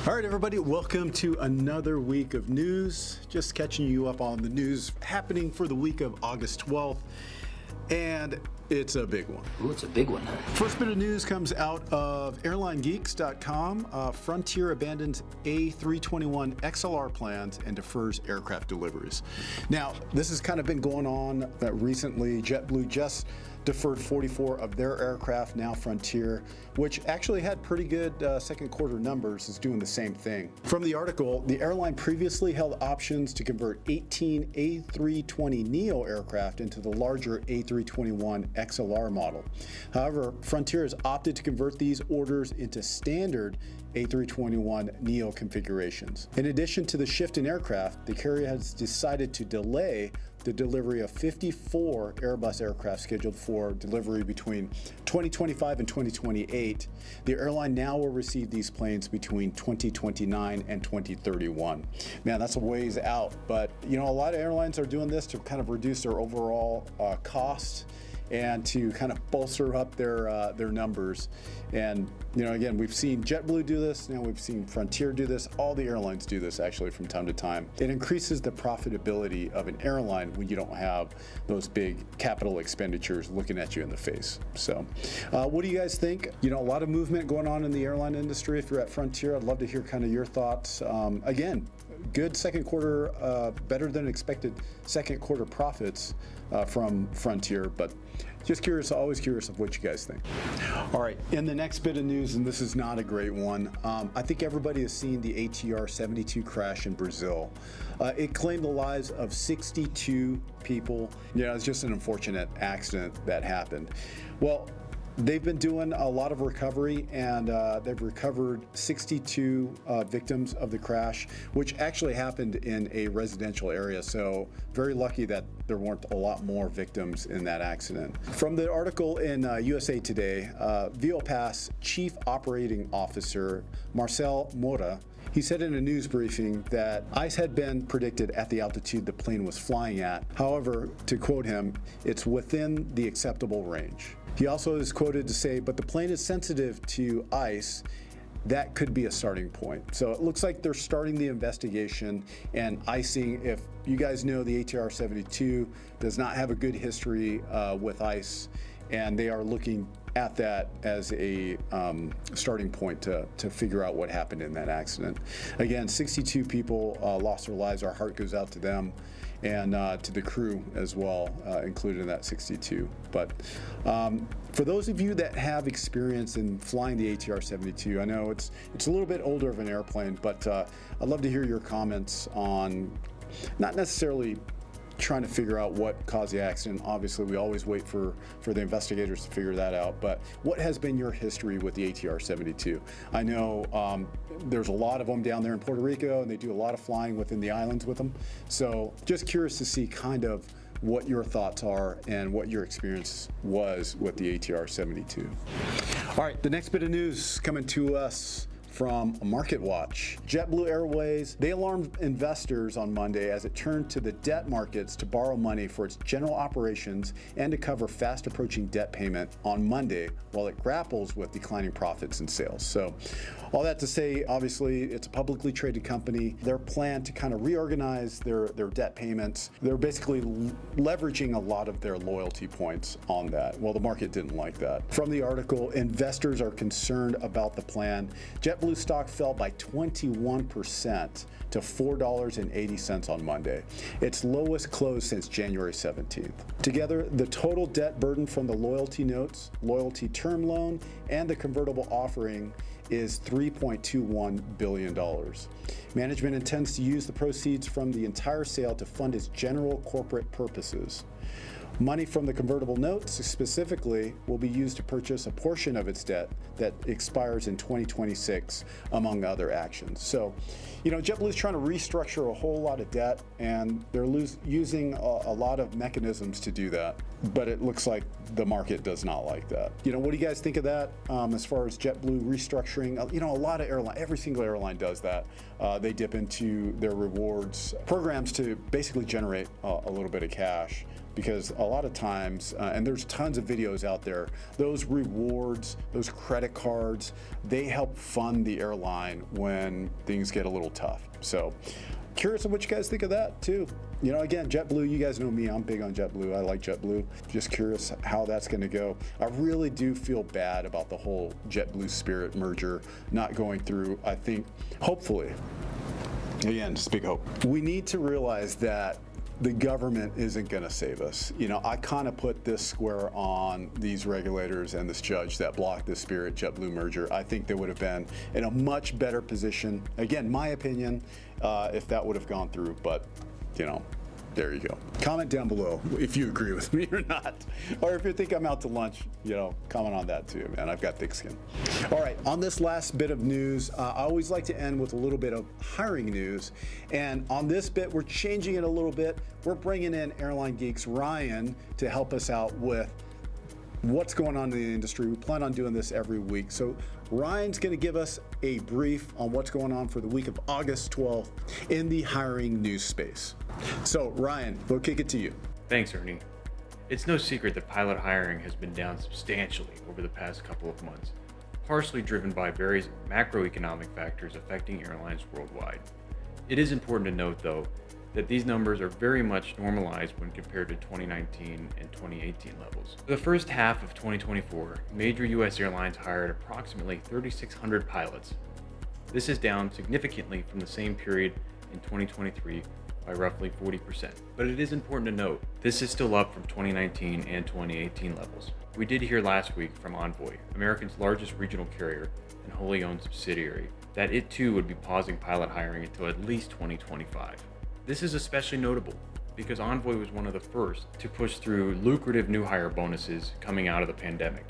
All right, everybody, welcome to another week of news. Just catching you up on the news happening for the week of August 12th. And it's a big one. Ooh, it's a big one. First bit of news comes out of airlinegeeks.com. Frontier abandons A321 XLR plans and defers aircraft deliveries. Now, this has kind of been going on recently. JetBlue just deferred 44 of their aircraft. Now Frontier, which actually had pretty good second quarter numbers, is doing the same thing. From the article, the airline previously held options to convert 18 A320neo aircraft into the larger A321 XLR model. However, Frontier has opted to convert these orders into standard A321neo configurations. In addition to the shift in aircraft, the carrier has decided to delay the delivery of 54 Airbus aircraft scheduled for delivery between 2025 and 2028. The airline now will receive these planes between 2029 and 2031. Man, that's a ways out, but a lot of airlines are doing this to kind of reduce their overall costs and to kind of bolster up their numbers. And again, we've seen JetBlue do this, now we've seen Frontier do this, all the airlines do this actually from time to time. It increases the profitability of an airline when you don't have those big capital expenditures looking at you in the face. So what do you guys think? A lot of movement going on in the airline industry. If you're at Frontier, I'd love to hear kind of your thoughts. Again, good second quarter, better than expected second quarter profits from Frontier, but just curious, always curious of what you guys think. All right, in the next bit of news, and this is not a great one, I think everybody has seen the ATR 72 crash in Brazil. It claimed the lives of 62 people. It's just an unfortunate accident that happened. Well, they've been doing a lot of recovery, and they've recovered 62 victims of the crash, which actually happened in a residential area. So very lucky that there weren't a lot more victims in that accident. From the article in USA Today, Viopass Chief Operating Officer Marcel Moura, he said in a news briefing that ice had been predicted at the altitude the plane was flying at. However, to quote him, it's within the acceptable range. He also is quoted to say, but the plane is sensitive to ice. That could be a starting point. So it looks like they're starting the investigation and icing. If you guys know, the ATR 72 does not have a good history with ice, and they are looking at that as a starting point to figure out what happened in that accident. Again, 62 people lost their lives. Our heart goes out to them and to the crew as well, included in that 62. But for those of you that have experience in flying the ATR 72, I know it's a little bit older of an airplane, but I'd love to hear your comments on not necessarily trying to figure out what caused the accident. Obviously, we always wait for the investigators to figure that out, but what has been your history with the ATR 72? I know there's a lot of them down there in Puerto Rico, and they do a lot of flying within the islands with them. So just curious to see kind of what your thoughts are and what your experience was with the ATR 72. All right, the next bit of news coming to us from MarketWatch. JetBlue Airways, they alarmed investors on Monday as it turned to the debt markets to borrow money for its general operations and to cover fast approaching debt payment on Monday while it grapples with declining profits and sales. So all that to say, obviously, it's a publicly traded company. Their plan to kind of reorganize their debt payments, they're basically leveraging a lot of their loyalty points on that. Well, the market didn't like that. From the article, investors are concerned about the plan. JetBlue stock fell by 21% to $4.80 on Monday, its lowest close since January 17th. Together, the total debt burden from the loyalty notes, loyalty term loan, and the convertible offering is $3.21 billion. Management intends to use the proceeds from the entire sale to fund its general corporate purposes. Money from the convertible notes specifically will be used to purchase a portion of its debt that expires in 2026, among other actions. So, JetBlue is trying to restructure a whole lot of debt, and they're using a lot of mechanisms to do that. But it looks like the market does not like that. What do you guys think of that as far as JetBlue restructuring? A lot of airlines, every single airline does that. They dip into their rewards programs to basically generate a little bit of cash. because a lot of times, and there's tons of videos out there, those rewards, those credit cards, they help fund the airline when things get a little tough. So curious of what you guys think of that too. You know, again, JetBlue, you guys know me, I'm big on JetBlue. I like JetBlue. Just curious how that's going to go. I really do feel bad about the whole JetBlue Spirit merger not going through. I think, hopefully, again, just big hope. We need to realize that the government isn't going to save us. You know, I kind of put this square on these regulators and this judge that blocked the Spirit JetBlue merger. I think they would have been in a much better position. Again, my opinion, if that would have gone through, but you know, there you go. Comment down below if you agree with me or not. Or if you think I'm out to lunch, you know, comment on that too, man. I've got thick skin. All right, on this last bit of news, I always like to end with a little bit of hiring news. And on this bit, we're changing it a little bit. We're bringing in Airline Geeks Ryan to help us out with what's going on in the industry. We plan on doing this every week. So Ryan's going to give us a brief on what's going on for the week of August 12th in the hiring news space. So Ryan, we'll kick it to you. Thanks, Ernie. It's no secret that pilot hiring has been down substantially over the past couple of months, partially driven by various macroeconomic factors affecting airlines worldwide. It is important to note, though, that these numbers are very much normalized when compared to 2019 and 2018 levels. For the first half of 2024, major U.S. airlines hired approximately 3,600 pilots. This is down significantly from the same period in 2023 by roughly 40%. But it is important to note, this is still up from 2019 and 2018 levels. We did hear last week from Envoy, America's largest regional carrier and wholly owned subsidiary, that it too would be pausing pilot hiring until at least 2025. This is especially notable because Envoy was one of the first to push through lucrative new hire bonuses coming out of the pandemic.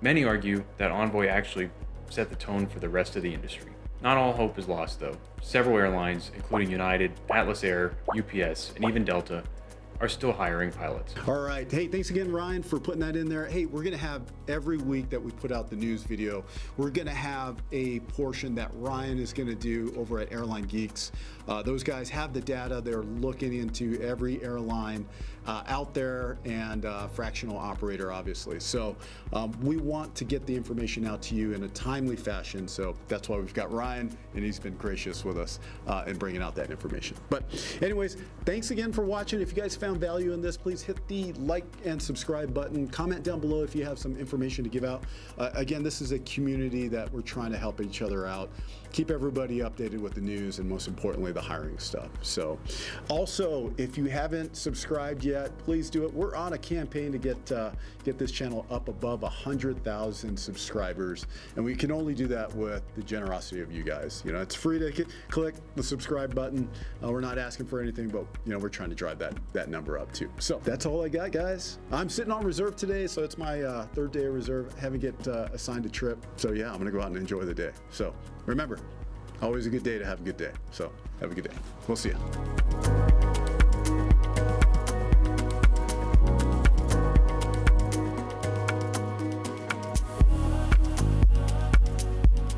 Many argue that Envoy actually set the tone for the rest of the industry. Not all hope is lost though. Several airlines, including United, Atlas Air, UPS, and even Delta, are still hiring pilots. All right. Hey, thanks again, Ryan, for putting that in there. Hey, we're going to have every week that we put out the news video, we're going to have a portion that Ryan is going to do over at Airline Geeks. Those guys have the data. They're looking into every airline out there and fractional operator, obviously. So we want to get the information out to you in a timely fashion. So that's why we've got Ryan, and he's been gracious with us in bringing out that information. But anyways, thanks again for watching. If you guys found value in this, please hit the like and subscribe button. Comment down below if you have some information to give out. Again, this is a community that we're trying to help each other out, keep everybody updated with the news, and most importantly, the hiring stuff. So also, if you haven't subscribed yet, please do it. We're on a campaign to get this channel up above 100,000 subscribers, and we can only do that with the generosity of you guys. You know, it's free to click the subscribe button. We're not asking for anything, but you know, we're trying to drive that number up too. So that's all I got, guys. I'm sitting on reserve today, so it's my third day of reserve. Haven't get assigned a trip, so yeah, I'm gonna go out and enjoy the day. So remember, always a good day to have a good day. So have a good day. We'll see you.